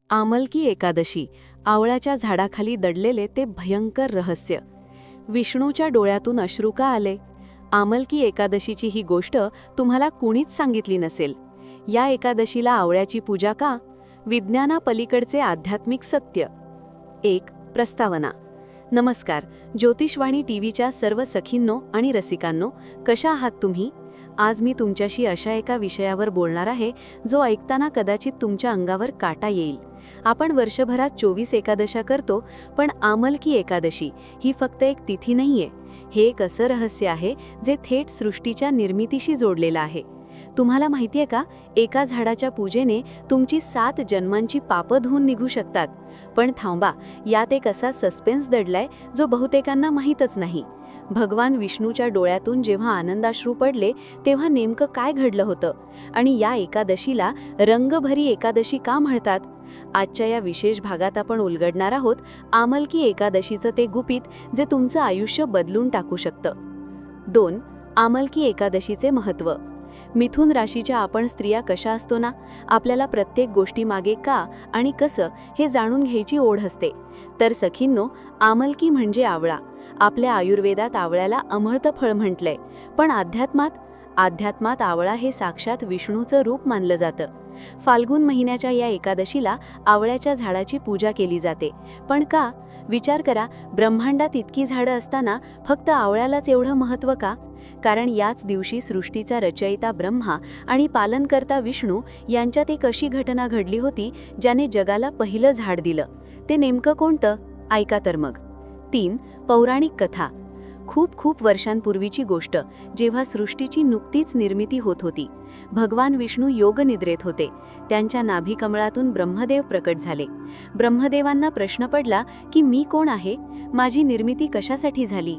आमलकी एकादशी, आवळ्याच्या झाडाखाली दडलेले ते भयंकर रहस्य. विष्णूच्या डोळ्यातून अश्रू का आले? आमलकी एकादशीची ही गोष्ट तुम्हाला कुणीच सांगितली नसेल. या एकादशीला आवळ्याची पूजा का? विज्ञानापलीकडचे आध्यात्मिक सत्य. एक प्रस्तावना. नमस्कार, ज्योतिषवाणी टीव्हीच्या सर्व सखींनो आणि रसिकांनो, कशा आहात तुम्ही? आज मी तुमच्याशी अशा एका विषयावर बोलणार आहे जो ऐकताना कदाचित तुमच्या अंगावर काटा येईल. आपण वर्षभरात 24 एकादशा करतो, पण आमलकी एकादशी ही फक्त एक तिथी नाहीये. हे एक असं रहस्य आहे जे थेट सृष्टीच्या निर्मितीशी जोडलेलं आहे. तुम्हाला माहितीये का, एका झाडाच्या पूजेने तुमची 7 जन्मांची पापं धुवून निघू शकतात. पण थांबा, यात एक असा सस्पेन्स दडलाय जो बहुतेकांना माहीतच नाही. भगवान विष्णूच्या डोळ्यातून जेव्हा आनंदाश्रू पडले तेव्हा नेमकं काय घडलं होतं? आणि या एकादशीला रंगभरी एकादशी का म्हणतात? आजच्या या विशेष भागात आपण उलगडणार आहोत आमलकी एकादशीचं ते गुपित जे तुमचं आयुष्य बदलून टाकू शकतं. 2. आमलकी एकादशीचे महत्त्व. मिथुन राशीच्या आपण स्त्रिया कशा असतो ना, आपल्याला प्रत्येक गोष्टीमागे का आणि कसं हे जाणून घ्यायची ओढ असते. तर सखींनो, आमलकी म्हणजे आवळा. आपल्या आयुर्वेदात आवळ्याला अमृत फळ म्हटलंय, पण अध्यात्मात आवळा हे साक्षात विष्णूचं रूप मानलं जातं. फाल्गुन महिन्याच्या या एकादशीला आवळ्याच्या झाडाची पूजा केली जाते. पण का? विचार करा, ब्रह्मांडात इतकी झाडं असताना फक्त आवळ्यालाच एवढं महत्त्व का? कारण याच दिवशी सृष्टीचा रचयिता ब्रह्मा आणि पालनकर्ता विष्णू यांच्यात एक अशी घटना घडली होती ज्याने जगाला पहिलं झाड दिलं. ते नेमकं कोणतं? ऐका तर मग. 3. पौराणिक कथा. खूप वर्षांपूर्वीची गोष्ट, जेव्हा सृष्टीची नुकतीच निर्मिती होत होती. भगवान विष्णू योगनिद्रेत होते. त्यांच्या नाभिकमळातून ब्रह्मदेव प्रकट झाले. ब्रह्मदेवांना प्रश्न पडला की मी कोण आहे? माझी निर्मिती कशासाठी झाली?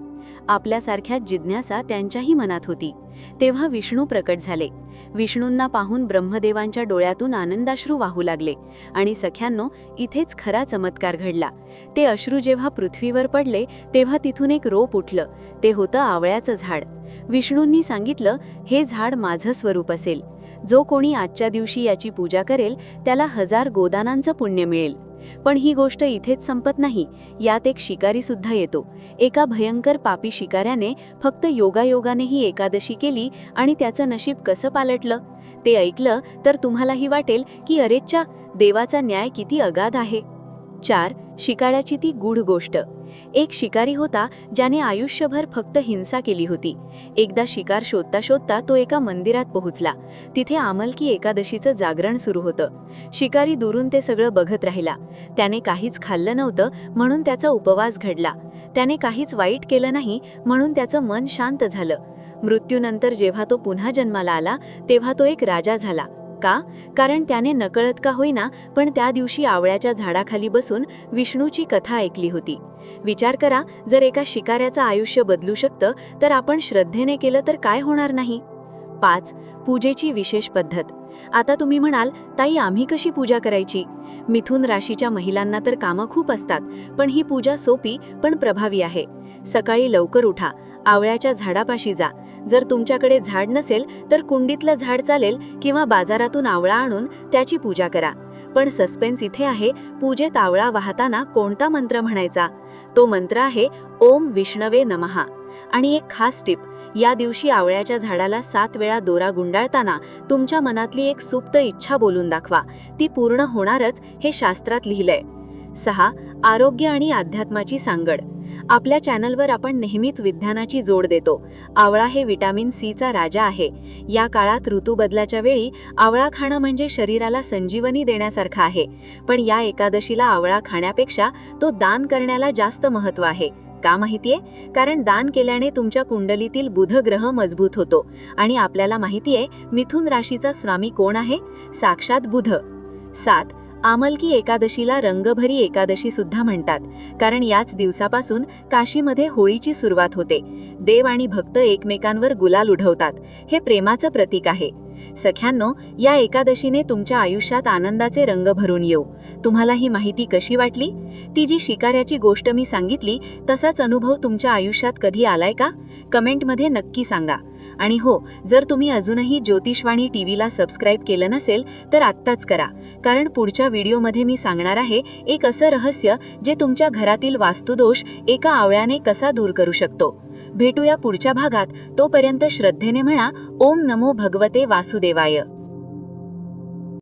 आपल्यासारख्या जिज्ञासा त्यांच्याही मनात होती. तेव्हा विष्णू प्रकट झाले. विष्णूंना पाहून ब्रह्मदेवांच्या डोळ्यातून आनंदाश्रू वाहू लागले. आणि सख्यांनो, इथेच खरा चमत्कार घडला. ते अश्रू जेव्हा पृथ्वीवर पडले तेव्हा तिथून एक रोप उठलं. ते होतं आवळ्याचं झाड. विष्णूंनी सांगितलं, हे झाड माझं स्वरूप असेल. जो कोणी आजच्या दिवशी याची पूजा करेल त्याला 1000 गोदानांचं पुण्य मिळेल. पण ही गोष्ट इथेच संपत नाही. यात एक शिकारी सुद्धा येतो. एका भयंकर पापी शिकाऱ्याने फक्त योगायोगाने ही एकादशी केली आणि त्याचं नशीब कसं पालटलं ते ऐकलं तर तुम्हालाही वाटेल की अरेच्चा, देवाचा न्याय किती अगाध आहे. 4. शिकाऱ्याची ती गूढ गोष्ट. एक शिकारी होता ज्याने आयुष्यभर फक्त हिंसा केली होती. एकदा शिकार शोधता शोधता तो एका मंदिरात पोहोचला. तिथे आमलकी एकादशीचं जागरण सुरू होतं. शिकारी दुरून ते सगळं बघत राहिला. त्याने काहीच खाल्लं नव्हतं म्हणून त्याचा उपवास घडला. त्याने काहीच वाईट केलं नाही म्हणून त्याचं मन शांत झालं. मृत्यूनंतर जेव्हा तो पुन्हा जन्माला आला तेव्हा तो एक राजा झाला. का? कारण त्याने नकळत का होईना पण त्या दिवशी आवळ्याच्या झाडाखाली बसून विष्णूची कथा ऐकली होती. विचार करा, जर एका शिकाऱ्याचं आयुष्य बदलू शकतं तर आपण श्रद्धेने केलं तर काय होणार नाही? 5. पूजेची विशेष पद्धत. आता तुम्ही म्हणाल, ताई आम्ही कशी पूजा करायची? मिथुन राशीच्या महिलांना तर कामं खूप असतात, पण ही पूजा सोपी पण प्रभावी आहे. सकाळी लवकर उठा, आवळ्याच्या झाडापाशी जा. जर तुमच्याकडे झाड नसेल तर कुंडीतलं झाड चालेल किंवा बाजारातून आवळा आणून त्याची पूजा करा. पण सस्पेन्स इथे आहे, पूजेत आवळा वाहताना कोणता मंत्र म्हणायचा? तो मंत्र आहे ओम विष्णवे नमः. आणि एक खास टिप, या दिवशी आवळ्याच्या झाडाला 7 वेळा दोरा गुंडाळताना तुमच्या मनातली एक सुप्त इच्छा बोलून दाखवा. ती पूर्ण होणारच हे शास्त्रात लिहिलंय. 6. आरोग्य आणि अध्यात्माची सांगड. आपल्या चॅनलवर आपण नेहमीच विज्ञानाची जोड देतो. आवळा हे व्हिटॅमिन सीचा राजा आहे. या काळात ऋतुबदलाच्या वेळी आवळा खाणं म्हणजे शरीराला संजीवनी देण्यासारखं आहे. पण या एकादशीला आवळा खाण्यापेक्षा तो दान करण्याला जास्त महत्त्व आहे. का माहितीये? कारण दान केल्याने तुमच्या कुंडलीतील बुध ग्रह मजबूत होतो. आणि आपल्याला माहितीये मिथुन राशीचा स्वामी कोण आहे? साक्षात बुध. 7. आमलकी एकादशीला रंगभरी एकादशी सुद्धा म्हणतात, कारण याच दिवसापासून काशीमध्ये होळीची सुरुवात होते. देव आणि भक्त एकमेकांवर गुलाल उडवतात. हे प्रेमाचं प्रतीक आहे. सख्यांनो, या एकादशीने तुमच्या आयुष्यात आनंदाचे रंग भरून येऊ. तुम्हाला ही माहिती कशी वाटली? ती जी शिकाऱ्याची गोष्ट मी सांगितली तसाच अनुभव तुमच्या आयुष्यात कधी आलाय का? कमेंटमध्ये नक्की सांगा. आणि हो, जर तुम्ही अजूनही ज्योतिषवाणी टीव्हीला सबस्क्राईब केलं नसेल तर आत्ताच करा, कारण पुढच्या व्हिडिओमध्ये मी सांगणार आहे एक असं रहस्य जे तुमच्या घरातील वास्तुदोष एका आवळ्याने कसा दूर करू शकतो. भेटूया पुढच्या भागात. तोपर्यंत श्रद्धेने म्हणा ओम नमो भगवते वासुदेवाय.